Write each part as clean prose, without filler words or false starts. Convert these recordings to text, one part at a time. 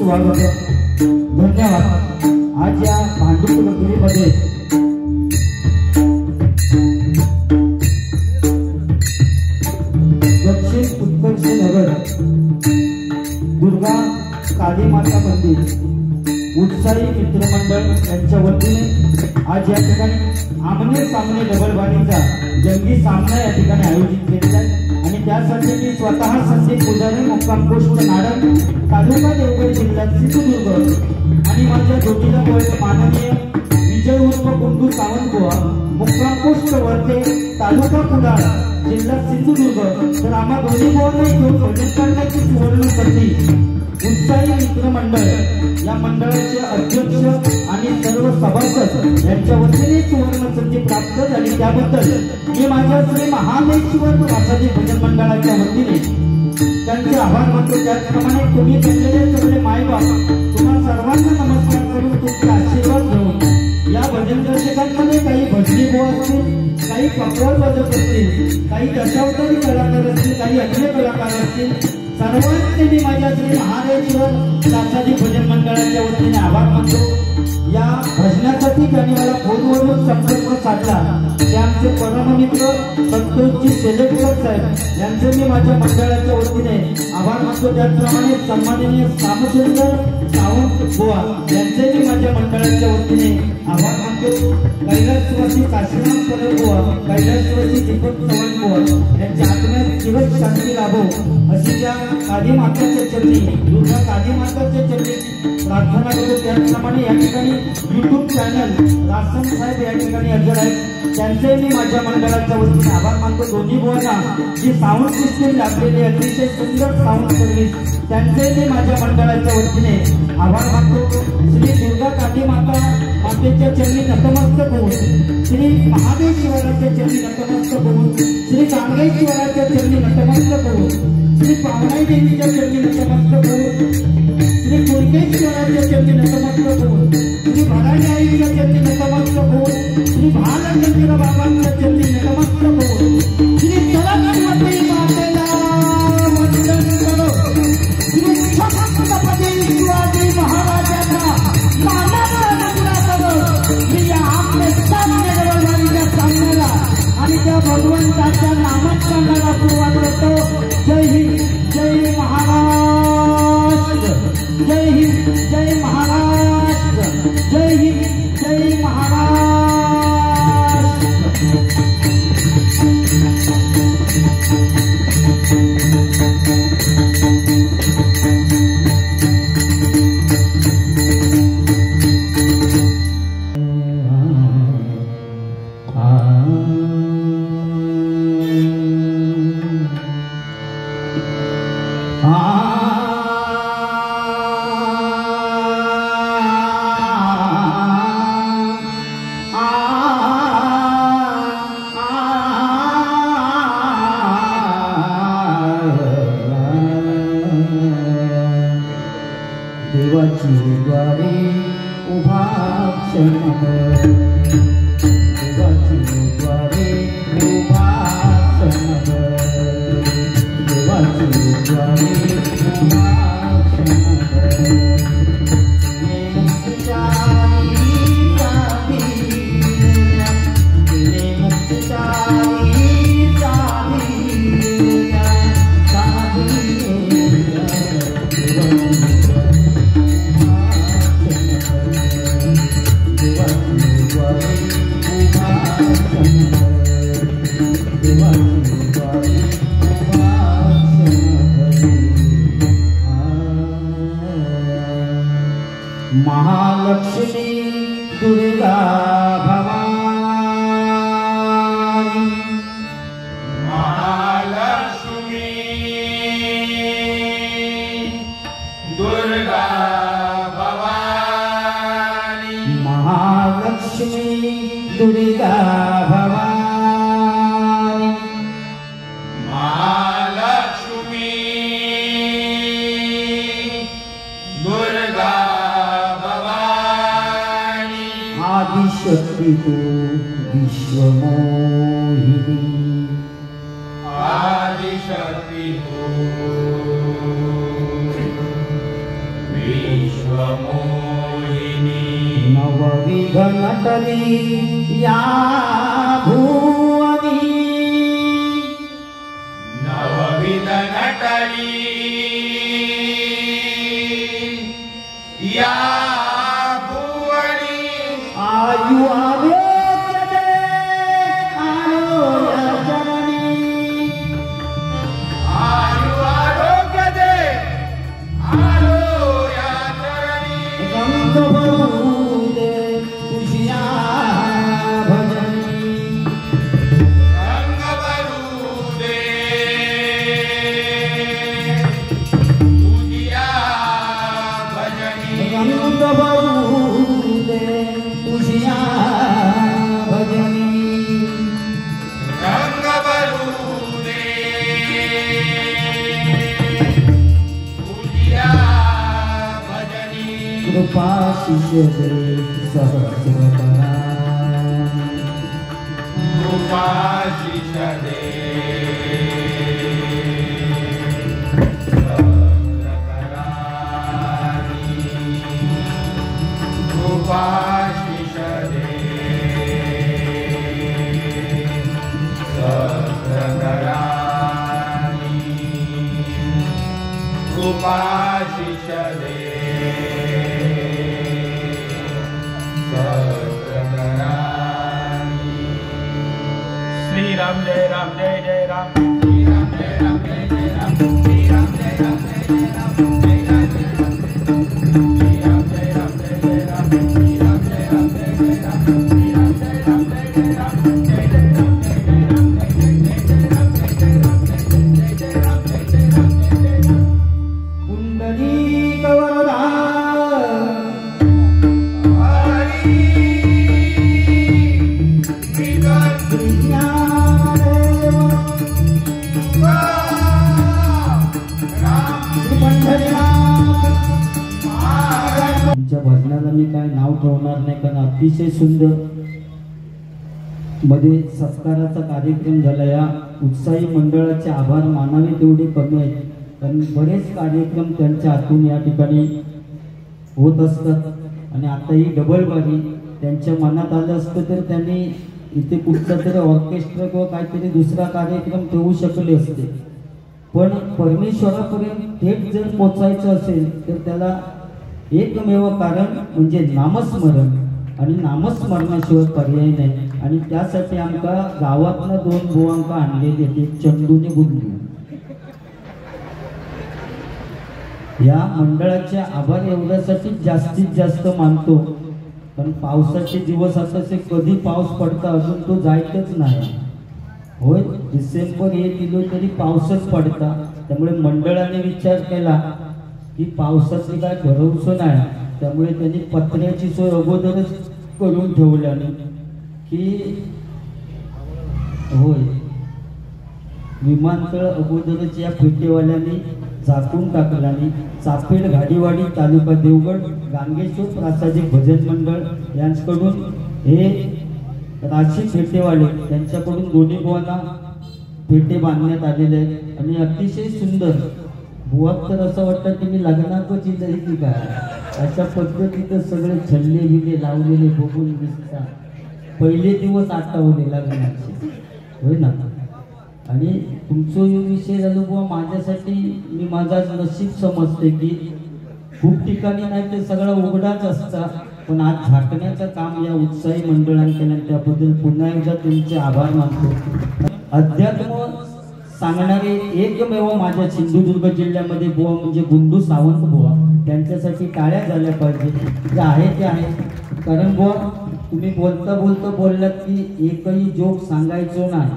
स्वागत धन्यवाद। आज या भांडूप नगरीमध्ये दक्षिण उत्कर्ष नगर दुर्गा काली माता मंदिर उत्साही मित्रमंडळ यांच्या वतीने आज या ठिकाणी आमने सामने डबलबाणीचा जंगी सामना या ठिकाणी आयोजित केलेला आहे आणि त्यासाठी मी स्वतः संदीप पुजारी मुक्काम पोस्ट नाडक तालुका देवगड जिल्हा सिंधुदुर्ग आणि माझ्या जोडीला माननीय विजय उर्फ कुंडू सावंतबुवा मुक्काम पोस्ट वर्ते तालुका कुडाळ जिल्हा सिंधुदुर्ग तर आम्हा दोन्ही बोलणे घेऊन भजन करण्याची सुवर्ण संधी उत्साही मित्रमंडळ या मंडळाचे अध्यक्ष आणि सर्व सभासद यांच्या वतीने सुवर्ण संधी प्राप्त झाली त्याबद्दल मी माझ्या श्री महादेश्वर वासाजी भजन मंडळाच्या वतीने त्यांचे आभार मानतो। त्याचप्रमाणे तुम्ही जमलेले सगळे मायबाप तुम्हा सर्वांना नमस्कार करून तुमचे आशीर्वाद घेऊन या भजन दर्शकांमध्ये काही भजनी बुवा असतील, काही पकवान वादक असतील, काही दशावतारी कलाकार असतील, काही अन्य कलाकार असतील, सर्वांचे मी माझ्या श्री महादेश्वर वासाजी भजन मंडळाच्या वतीने आभार मानतो। या भजनासाठी ज्यांनी मला फोनवरून संपर्क साधला ते आमचे परममित्र संतोषजी सेलेक्टर साहेब यांचे मी माझ्या मंडळाच्या वतीने आभार मानतो। त्याचप्रमाणे सन्माननीय सामसुंदर सावंत बुवा यांचे मी माझ्या मंडळाच्या वतीने आभार मानतो। कैलासवासी काशीनाथ परब बुवा, कैलासवासी दीपक चव्हाण बुवा यांच्या आत्म्यात चिरच शांती लाभो अशी त्या काली माताच्या चरणी दुर्गा काली माताच्या चरणी प्रार्थना करतो। त्याचप्रमाणे या ठिकाणी YouTube चॅनल रासम साहेब या ठिकाणी हजर आहेत त्यांचे मी माझ्या मंडळाच्या वतीने आभार मानतो। दोन्ही बुवांना जी साऊंड सिस्टीम लाभलेली अतिशय सुंदर साऊंड सर्व्हिस त्यांचे मी माझ्या मंडळाच्या वतीने आभार मानतो। श्री दुर्गा काली मातेच्या चरणी नतमस्तक होऊन, श्री महादेश्वराच्या चरणी नतमस्तक होऊन, श्री कांगेश्वराच्या चरणी नतमस्तक होऊन, श्री पावनाई देवीच्या चरणी नतमस्तक होऊन, श्री कुलकेश्वराच्या चरणी नतमस्तक होऊन, श्री भराडी आईच्या चरणी नतमस्तक होऊन, श्री भालचंद्र बाबांच्या चरणी नतमस्तक होऊन, श्री सरस्वती मातेला वंदन करो, श्री छत्रपती शिवाजी महाराजांना मानाचा मुजरा करो। मी या आपले सामने डबलबाणीच्या सामन्याला आणि त्या भगवंताच्या नामस्मरणाला सुरुवात करतो। जय हिंद, जय महाराष्ट्र, जय हिंद, जय महाराष्ट्र, जय हिंद, जय महाराष्ट्र। देवाची द्वारे उभा क्षणभर, देवाची द्वारे उभा क्षणभर, देवाची द्वारे उभा क्षणभर. महालक्ष्मी दुर्गा भवानी, महालक्ष्मी दुर्गा भवानी, महालक्ष्मी दुर्गा भवानी, महालक्ष्मी दुर्गा आदिशक्ति तू विश्वमोहिनी, आदिशक्ति तू विश्वमोहिनी, नवविध नटली या भुवनी, नवविध नटली या आयु आरोग्य दे आलो या जननी, आयु आरोग्य दे आलो या चरणी, रंग भरू दे तुझ्या भजनी, रंग भरू दे तुझ्या भजनी, रंग भरू दे तुझ्या भजनी, रंग भरू दे तुझ्या भजनी, कृपा शिष्य दे सहस्रकरा, कृपा शिष्य दे सहस्रकरानी, कृपा शिष्य दे सहस्रकरानी, कृपा शिष्य दे सहस्रकरानी. श्री राम जय राम जय जय राम, श्री राम जय राम जय जय राम, श्री राम जय राम जय जय राम, जय राम जय राम जय जय राम, श्री राम जय राम जय जय राम, श्री राम जय राम जय जय राम, श्री राम जय राम जय जय राम, जय जय राम जय जय राम, जय जय राम जय जय राम, जय जय राम जय जय राम, जय जय राम. पुंडलीक वरदा हरी ज्ञानदेव तुमच्या भजनाला मी काय नाव ठेवणार नाही, कारण अतिशय सुंदर मध्ये सत्काराचा कार्यक्रम झाला. या उत्साही मंडळाचे आभार मानावे तेवढे कमी आहेत, कारण बरेच कार्यक्रम त्यांच्या हातून या ठिकाणी होत असतात. आणि आता ही डबल बारी त्यांच्या मनात आलं असतं तर त्यांनी इथे कुठचा तरी ऑर्केस्ट्रा किंवा काहीतरी दुसरा कार्यक्रम ठेवू शकले असते. पण परमेश्वरापर्यंत थेट जर पोचायचं असेल तर त्याला एकमेव कारण म्हणजे नामस्मरण, आणि नामस्मरणाशिवाय पर्याय नाही. आणि त्यासाठी आमका गावातनं 2 बुवांका आणलेले आहेत, चंदूने गुंडू. या मंडळाचे आभार एवढ्यासाठी जास्तीत जास्त मानतो, पण पावसाचे दिवस असे कधी पाऊस पडता अजून तो जायतच नाही. होय, डिसेंबर 1 किलो तरी पाऊसच पडता. त्यामुळे मंडळाने विचार केला की पावसाचे काय भरवसं नाही, त्यामुळे त्यांनी पत्र्याची सोय अगोदरच करून ठेवल्याने की होय विमानतळ अगोदरच या फेटेवाल्यांनी झाकून टाकल्याने चापेड घाडीवाडी तालुका देवगड गांगेश्वर प्रासादिक भजन मंडळ यांच्याकडून हे राशी फेटेवाले त्यांच्याकडून दोन्ही बुवांना फेटे बांधण्यात आलेले आहेत आणि अतिशय सुंदर. बुवा तर असं वाटतं की मी लग्नातच इथे की काय अशा पद्धतीचं सगळे छल्ले बिले लावलेले बघून दिसतात. पहिले दिवस आठवले लग्नाचे होय ना. आणि तुमचा विषय झालो बुवा माझ्यासाठी मी माझा नशीब समजते की खूप ठिकाणी नाही ते सगळं उघडाच असता, पण आज झाकण्याचं काम या उत्साही मंडळाने केलं त्याबद्दल पुन्हा एकदा तुमचे आभार मानतो. अध्यात्म सांगणारे एकमेव माझ्या सिंधुदुर्ग जिल्ह्यामध्ये बुवा म्हणजे गुंडू सावंत बुवा. त्यांच्यासाठी टाळ्या झाल्या पाहिजे. जे आहे ते आहे. कारण बुवा तुम्ही बोलता बोलता बोललात की एकही जोक सांगायचो नाही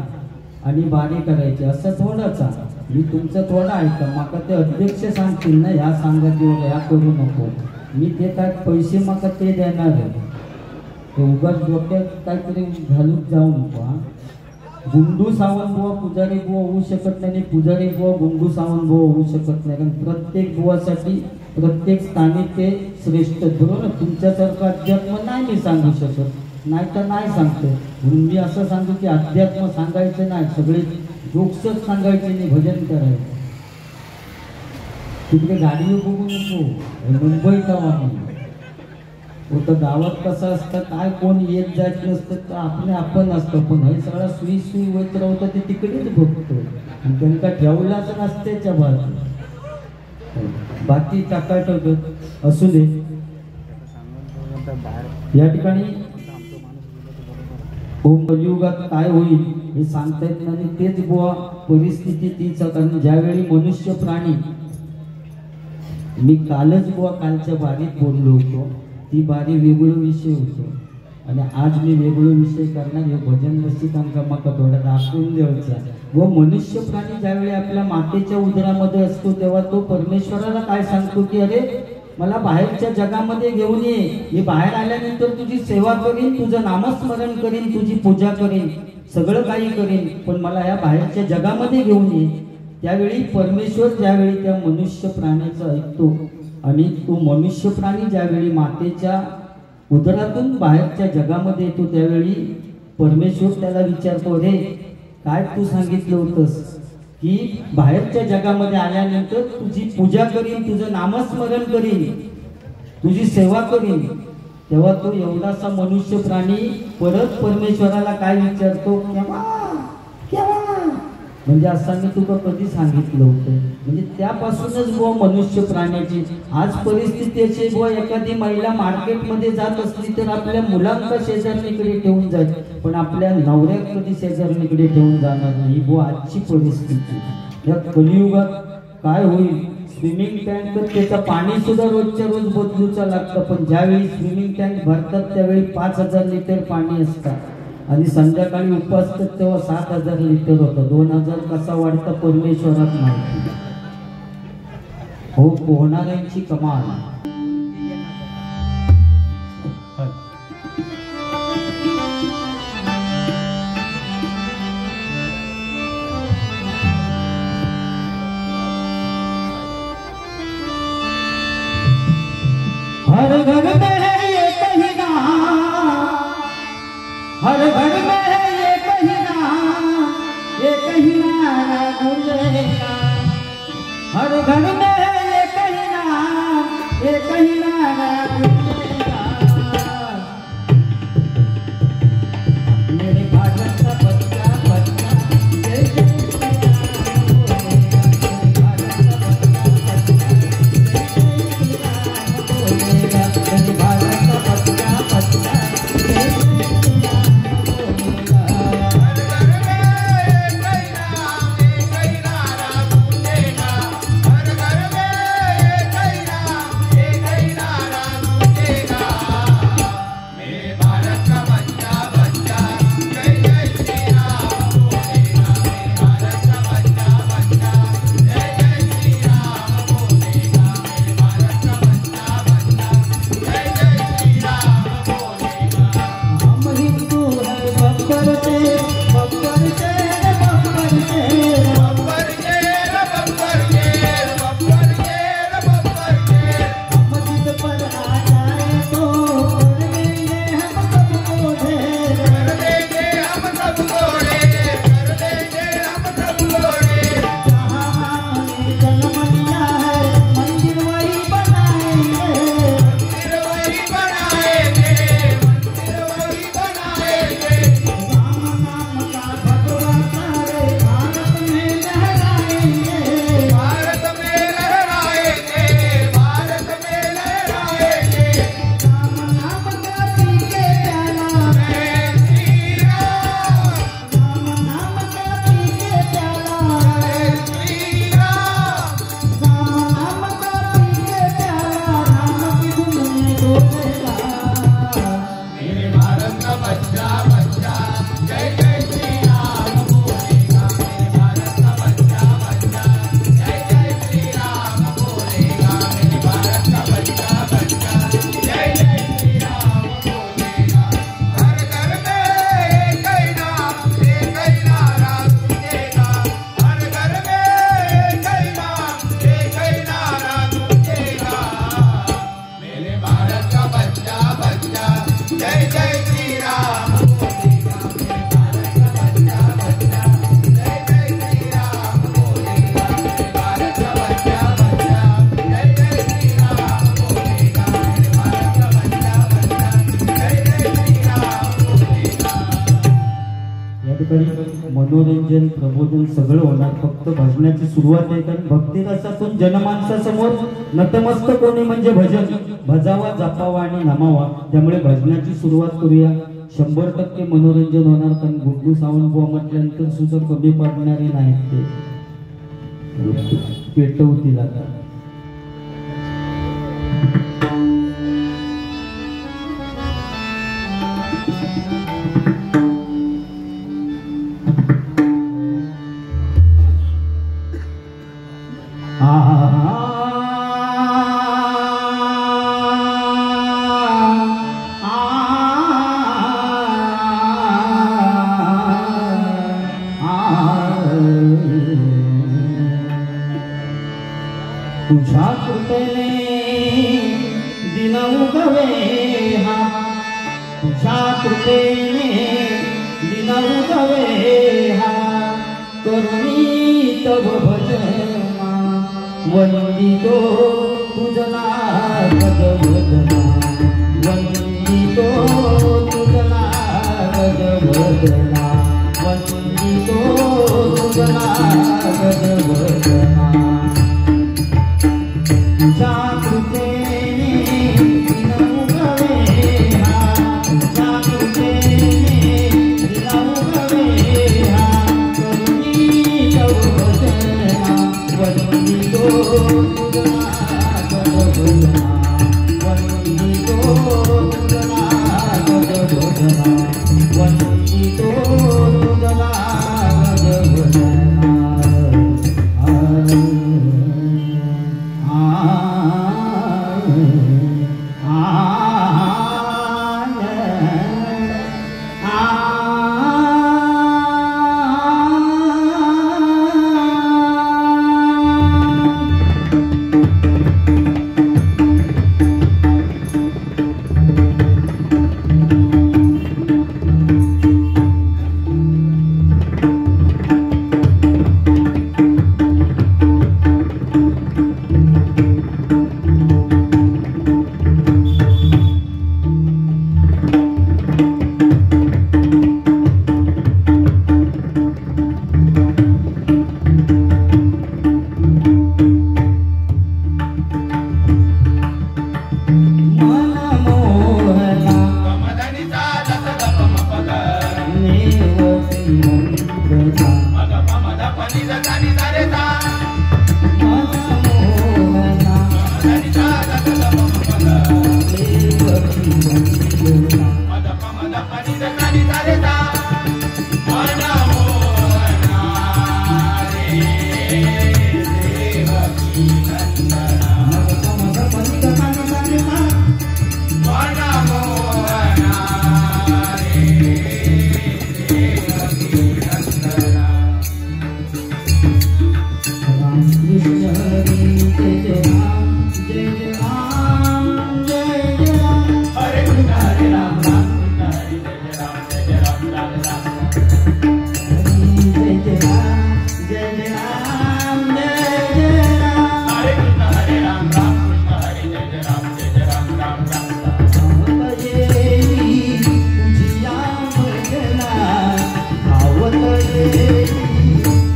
आणि बारी करायची असं थोडंच. मी तुमचं थोडं ऐका. माका ते अध्यक्ष सांगतील ना ह्या सांगा किंवा ह्या करू नको. मी ते काय पैसे माका ते देणार आहे. ते उगाच डोक्यात काहीतरी घालून जाऊ नको. गुंडू सावंत बुवा पुजारी बुवा होऊ शकत नाही. पुजारी बुवा गुंडू सावंत बुवा होऊ शकत नाही. कारण प्रत्येक बुवासाठी प्रत्येक स्थानिक ते श्रेष्ठ. बरोबर. तुमच्यासारखं अध्यात्म नाही मी सांगू शकत. नाही तर नाही सांगतो. म्हणून मी असं सांगतो की अध्यात्म सांगायचं नाही. सगळे जोक्सच सांगायचे नाही. भजन करायचं. तिकडे गाडीवर बघू नको. मुंबईत आम्ही होतं. गावात कसं असतं काय कोण येत जायच नसतं तर आपण असतं. पण हे सगळा सुई सुई होत राहतं ते तिकडेच बघतो आणि त्यांना ठेवलाच नसतेच्या बाजू. बाकी टाकाटक असू दे. या ठिकाणी कलियुगात काय होईल हे सांगता येत नाही. तेच बुवा परिस्थिती तीच. कारण ज्यावेळी मनुष्य प्राणी मी कालच बुवा कालच्या बारीत बोललो होतो. ती बारी वेगळं विषय होतो आणि आज मी वेगळं विषय करणार. हे भजन रसिकांका माका थोडा दाखवून द्यायचा. व मनुष्य प्राणी ज्यावेळी आपल्या मातेच्या उदरामध्ये असतो तेव्हा तो परमेश्वराला काय सांगतो की अरे मला बाहेरच्या जगामध्ये घेऊन ये. मी बाहेर आल्यानंतर तुझी सेवा करीन, तुझं नामस्मरण करीन, तुझी पूजा करीन, सगळं काही करीन, पण मला या बाहेरच्या जगामध्ये घेऊन ये. त्यावेळी परमेश्वर ज्यावेळी त्या मनुष्य प्राण्याचं ऐकतो आणि तो मनुष्य प्राणी ज्यावेळी मातेच्या उदरातून बाहेरच्या जगामध्ये येतो त्यावेळी परमेश्वर त्याला विचारतो रे काय तू सांगितलं होतंस की बाहेरच्या जगामध्ये आल्यानंतर तुझी पूजा करीन, तुझं नामस्मरण करीन, तुझी सेवा करीन. तेव्हा तो एवढासा मनुष्य प्राणी परत परमेश्वराला काय विचारतो केव्हा म्हणजे असं मी तुला कधी सांगितलं होतं. म्हणजे त्यापासूनच बुवा मनुष्य प्राण्याची आज परिस्थिती अशी बुवा एखादी महिला मार्केटमध्ये जात असली तर आपल्या मुलांना शेजारणीकडे ठेवून जाईल पण आपल्या नवऱ्यात कधी शेजारणीकडे ठेवून जाणार नाही. बुवा आजची परिस्थिती. या कलियुगात काय होईल. स्विमिंग टँक तर त्याचं पाणी सुद्धा रोजच्या रोज बदलूचं लागतं. पण ज्यावेळी स्विमिंग टँक भरतात त्यावेळी 5000 लिटर पाणी असतं आणि संध्याकाळी उपवास तेव्हा 7000 लिटर होतं. 2000 कसा वाढतं परमेश्वरात माहिती. हो पोहणाऱ्यांची कमाल. हर घर में है एक ही नाम, हर घर में है एक ही नाम, एक ही नारा गूंजेगा. हर घर में है एक ही नाम, एक ही नारा गूंजेगा. मेरे भारत का बच्चा बच्चा जय जय मनोरंजन प्रबोधन सगळं होणार. फक्त भजनाची सुरुवात आहे. कारण भक्ती रसातून जनमानसासमोर नतमस्तक होणे म्हणजे भजन. भजावा जपावा आणि नमावा. त्यामुळे भजनाची सुरुवात करूया. 100% मनोरंजन होणार. कारण गुड्डू सावंत बुवा म्हटल्यानंतर सुद्धा कमी पडणारे नाहीत. ते पेटवतील आता. तुझ्या कृपेने दिन उगवे हा. तुझ्या कृपेने दिन उगवे हा. करुणी तव भजना वंदितो तुझना गज वदना. वंदितो तुझना गज वदना. वंदितो तुझना गज वदना. तुझ्या कृपेने दिन उगवे हा. तुझ्या कृपेने दिन उगवे हा. करुणी तव भजना वंदितो तुझना गज वदना. वंदितो तुझना गज वदना. वंदितो तुझना गज वदना.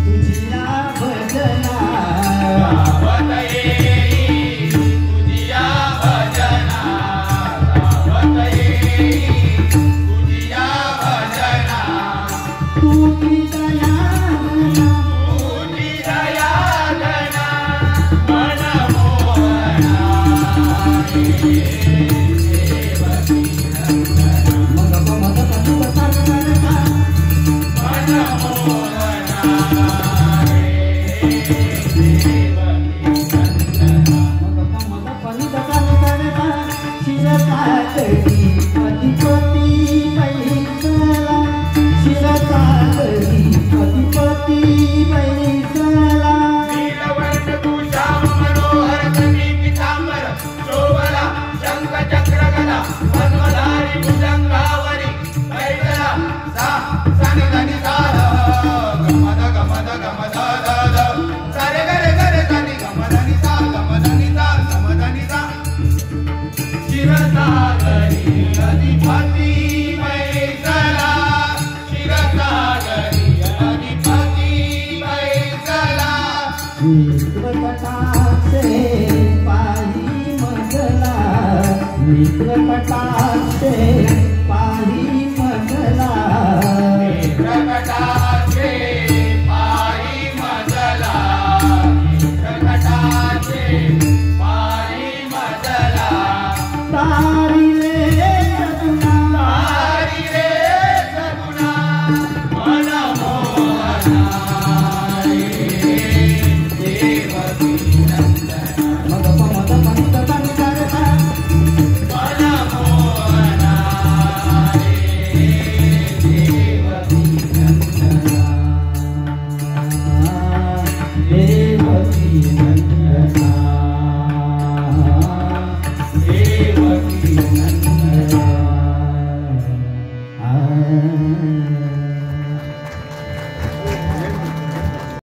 तुझिया भजना मित्रकटाक्षे पायी मजला मित्रकटाक्षे